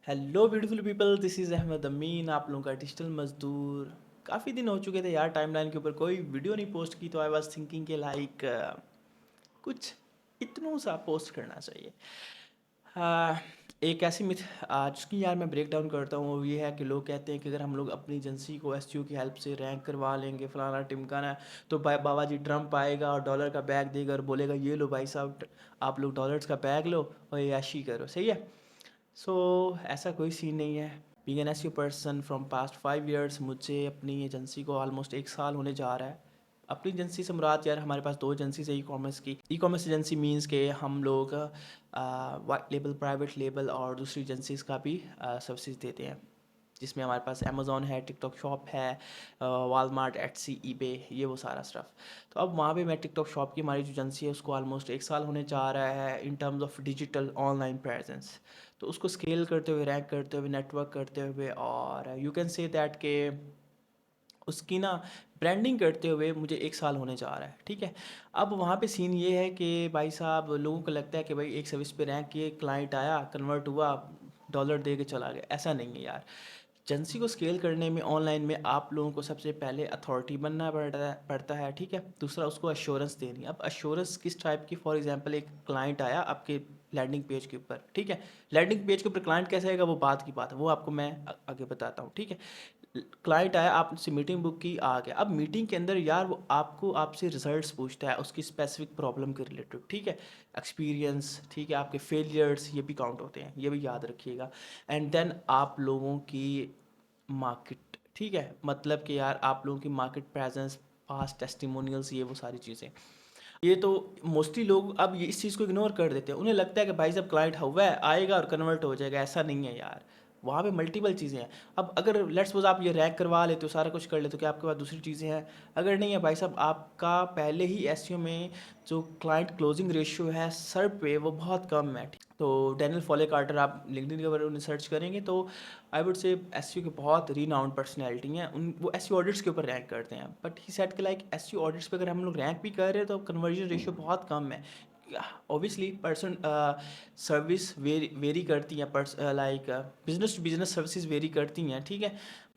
Hello beautiful people, this is Ahmed Amin, आप लोगों का डिजिटल मजदूर। काफ़ी दिन हो चुके थे यार, टाइमलाइन के ऊपर कोई वीडियो नहीं पोस्ट की, तो आई वाज थिंकिंग के कुछ इतनों सा पोस्ट करना चाहिए। हाँ, एक ऐसी मिथ आज की यार मैं ब्रेक डाउन करता हूँ, वो ये है कि लोग कहते हैं कि अगर हम लोग अपनी एजेंसी को एसईओ की हेल्प से रैंक करवा लेंगे, फलाना टिमकाना, तो बाबा जी ट्रम्प आएगा और डॉलर का बैग देगा और बोलेगा ये लो भाई साहब, आप लोग डॉलर्स का बैग लो और ये ऐशी करो। सही है। सो ऐसा कोई सीन नहीं है। Being an SEO person from past 5 years, मुझे अपनी एजेंसी को ऑलमोस्ट 1 साल होने जा रहा है। अपनी एजेंसी से मुराद यार, हमारे पास 2 एजेंसीज है ई कॉमर्स की। ई कॉमर्स एजेंसी मीन्स के हम लोग वाइट लेबल, प्राइवेट लेबल और दूसरी एजेंसीज का भी सर्विसेज देते हैं, जिसमें हमारे पास अमेज़ॉन है, टिकटॉक शॉप है, वालमार्ट, एटसी, ईबे, ये वो सारा स्टफ़। तो अब वहाँ पे मैं टिकटॉक शॉप की हमारी जो एजेंसी है उसको ऑलमोस्ट 1 साल होने जा रहा है in terms of digital online presence. तो उसको स्केल करते हुए, रैंक करते हुए, नेटवर्क करते हुए, और यू कैन से दैट के उसकी ना ब्रांडिंग करते हुए मुझे 1 साल होने जा रहा है। ठीक है। अब वहाँ पे सीन ये है कि भाई साहब, लोगों को लगता है कि भाई एक सर्विस पे रैंक किए, क्लाइंट आया, कन्वर्ट हुआ, डॉलर दे के चला गया। ऐसा नहीं है यार। एजेंसी को स्केल करने में ऑनलाइन में आप लोगों को सबसे पहले अथॉरिटी बनना पड़ता है। ठीक है। दूसरा, उसको अश्योरेंस देनी है। अब अश्योरेंस किस टाइप की? फॉर एग्जांपल, एक क्लाइंट आया आपके लैंडिंग पेज के ऊपर। ठीक है। लैंडिंग पेज के ऊपर क्लाइंट कैसे आएगा, वो बात की बात है, वो आपको मैं आगे बताता हूँ। ठीक है। क्लाइंट आया, आपसे मीटिंग बुक की, आ गया। अब मीटिंग के अंदर यार वो आपसे रिजल्ट्स पूछता है उसकी स्पेसिफिक प्रॉब्लम के रिलेटेड। ठीक है। एक्सपीरियंस, ठीक है, आपके फेलियर्स, ये भी काउंट होते हैं, ये भी याद रखिएगा। एंड देन आप लोगों की मार्केट। ठीक है। मतलब कि यार आप लोगों की मार्केट प्रेजेंस, पास्ट टेस्टिमोनियल्स, ये वो सारी चीज़ें। ये तो मोस्टली लोग अब ये इस चीज़ को इग्नोर कर देते हैं। उन्हें लगता है कि भाई साहब क्लाइंट हुआ है, आएगा और कन्वर्ट हो जाएगा। ऐसा नहीं है यार। वहाँ पे मल्टीपल चीज़ें हैं। अब अगर लेट्स सपोज आप ये रैंक करवा लेते हो, सारा कुछ कर लेते हो, क्या आपके पास दूसरी चीज़ें हैं? अगर नहीं है भाई साहब, आपका पहले ही एसईओ में जो क्लाइंट क्लोजिंग रेशियो है सर पे, वो बहुत कम है। तो डैनियल फॉले कार्टर, आप लिंक्डइन के ऊपर उन्हें सर्च करेंगे तो आई वुड से एसईओ के बहुत रीनाउंड पर्सनैलिटी हैं। उन वो एसईओ ऑडिट्स के ऊपर रैंक करते हैं, बट ही सेट के लाइक एसईओ ऑडिट्स पे अगर हम लोग रैंक भी कर रहे हैं तो कन्वर्जन रेशियो बहुत कम है। ऑब्वियसली पर्सन सर्विस वेरी करती हैं, like business to business services vary करती हैं। ठीक है।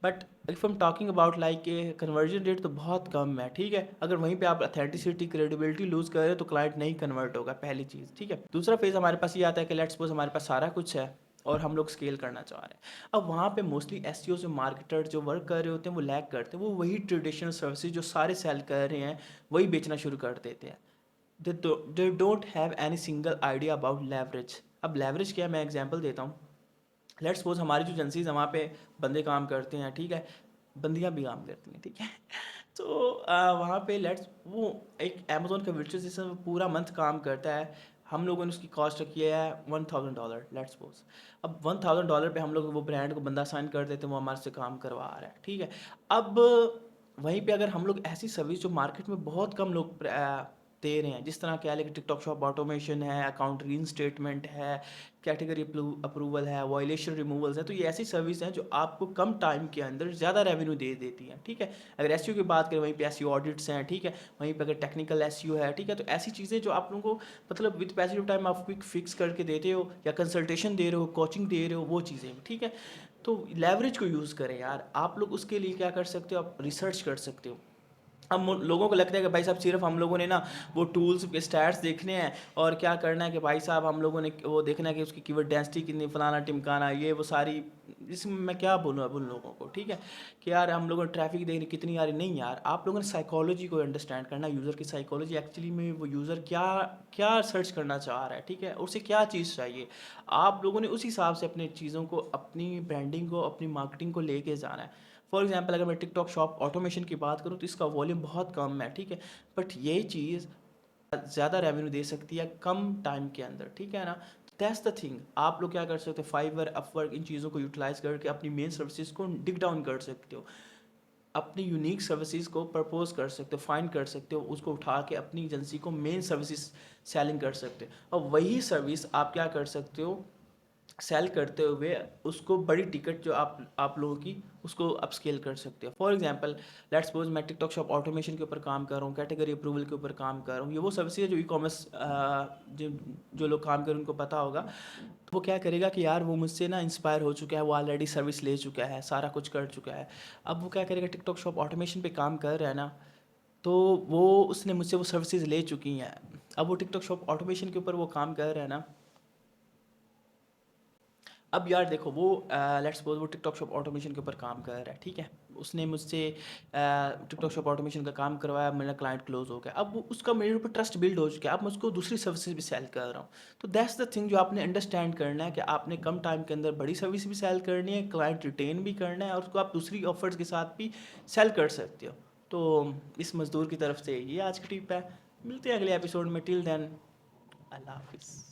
But if am talking about like conversion rate तो बहुत कम है। ठीक है। अगर वहीं पे आप अथेंटिसिटी, क्रेडिबिलिटी लूज़ कर रहे हो तो क्लाइंट नहीं कन्वर्ट होगा, पहली चीज़। ठीक है। दूसरा फेज़ हमारे पास ये आता है कि लेट्स सपोज हमारे पास सारा कुछ है और हम लोग स्केल करना चाह रहे हैं। अब वहाँ पे मोस्टली एसईओ से मार्केटर जो वर्क कर रहे होते हैं वो लैग करते हैं। वो वही ट्रेडिशनल सर्विसेज जो सारे सेल कर रहे हैं वही बेचना शुरू कर देते हैं। They don't have any single idea about leverage. अब लेवरेज क्या है, मैं एग्जांपल देता हूँ। लेट्स सपोज हमारी जो एजेंसीज है वहाँ पे बंदे काम करते हैं। ठीक है। बंदियाँ भी काम करती हैं। ठीक है। तो वहाँ पे लेट्स वो एक अमेजोन का वर्चुअल असिस्टेंट पूरा मंथ काम करता है। हम लोगों ने उसकी कॉस्ट रखी है $1000, लेट्स सपोज। अब $1000 पे हम लोग वो ब्रांड को बंदा साइन कर देते हैं, वो हमारे से काम करवा रहा है। ठीक है। अब वहीं पे अगर हम लोग ऐसी सर्विस जो मार्केट में बहुत कम लोग दे रहे हैं, जिस तरह कह लें कि टिकटॉक शॉप ऑटोमेशन है, अकाउंट रीइंस्टेटमेंट है, कैटेगरी अप्रूवल है, वायलेशन रिमूवल्स है, तो ये ऐसी सर्विस हैं जो आपको कम टाइम के अंदर ज़्यादा रेवेन्यू दे देती हैं। ठीक है। अगर एसईओ की बात करें, वहीं पे एसईओ ऑडिट्स हैं। ठीक है। वहीं पे अगर टेक्निकल एसईओ है। ठीक है। तो ऐसी चीज़ें जो आप लोगों को मतलब विद पैसिव टाइम आप क्विक फिक्स करके देते हो, या कंसल्टेशन दे रहे हो, कोचिंग दे रहे हो, वो चीज़ें। ठीक है। तो लेवरेज को यूज़ करें यार। आप लोग उसके लिए क्या कर सकते हो, आप रिसर्च कर सकते हो। अब लोगों को लगता है कि भाई साहब सिर्फ हम लोगों ने ना वो टूल्स के स्टैट्स देखने हैं, और क्या करना है कि भाई साहब हम लोगों ने वो देखना है कि उसकी कीवर्ड डेंसिटी कितनी, फलाना टिमकाना, ये वो सारी। इसमें मैं क्या बोलूँ अब उन लोगों को। ठीक है। कि यार हम लोगों ने ट्रैफिक देखनी कितनी आ रही, नहीं यार, आप लोगों ने साइकोलॉजी को अंडरस्टैंड करना, यूज़र की साइकोलॉजी, एक्चुअली में वो यूज़र क्या क्या सर्च करना चाह रहा है। ठीक है। उसे क्या चीज़ चाहिए, आप लोगों ने उस हिसाब से अपनी चीज़ों को, अपनी ब्रांडिंग को, अपनी मार्केटिंग को लेके जाना है। फॉर एग्जाम्पल, अगर मैं टिकटॉक शॉप ऑटोमेशन की बात करूँ तो इसका वॉल्यूम बहुत कम है। ठीक है। बट ये चीज़ ज़्यादा रेवेन्यू दे सकती है कम टाइम के अंदर। ठीक है ना। That's the thing. आप लोग क्या कर सकते हो, फाइवर, अपवर्क, इन चीज़ों को यूटिलाइज करके अपनी मेन सर्विसेज को डिग डाउन कर सकते हो, अपनी यूनिक सर्विसेज को प्रपोज कर सकते हो, फाइंड कर सकते हो, उसको उठा के अपनी एजेंसी को मेन सर्विसेज सेलिंग कर सकते हो, और वही सर्विस आप क्या कर सकते हो, सेल करते हुए उसको बड़ी टिकट जो आप लोगों की उसको अपस्केल कर सकते हो। फॉर एग्जांपल लेट्स सपोज मैं टिकटॉक शॉप ऑटोमेशन के ऊपर काम कर रहा हूँ, कैटेगरी अप्रूवल के ऊपर काम कर रहा हूँ। ये वो सर्विस है जो ई कॉमर्स जो जो लोग काम करें उनको पता होगा। तो वो क्या करेगा कि यार वो मुझसे ना इंस्पायर हो चुका है, वो ऑलरेडी सर्विस ले चुका है, सारा कुछ कर चुका है। अब वो क्या करेगा, टिकटॉक शॉप ऑटोमेशन पे काम कर रहा है ना, तो वो उसने मुझसे वो सर्विसेज ले चुकी हैं। अब वो टिकटॉक शॉप ऑटोमेशन के ऊपर वो काम कर रहा है ना। अब यार देखो वो लेट्स सपोज वो टिकटॉक शॉप ऑटोमेशन के ऊपर काम कर रहा है, ठीक है। उसने मुझसे टिकटॉक शॉप ऑटोमेशन का काम करवाया, मेरा क्लाइंट क्लोज हो गया। अब वो उसका मेरे ऊपर ट्रस्ट बिल्ड हो चुका है, अब मैं उसको दूसरी सर्विसेज भी सेल कर रहा हूँ। तो दैट्स द थिंग जो आपने अंडरस्टैंड करना है कि आपने कम टाइम के अंदर बड़ी सर्विस भी सेल करनी है, क्लाइंट रिटेन भी करना है, और उसको आप दूसरी ऑफर्स के साथ भी सेल कर सकते हो। तो इस मज़दूर की तरफ से ये आज की टिप है। मिलते हैं अगले एपिसोड में। टिल देन, अल्लाह हाफिज़।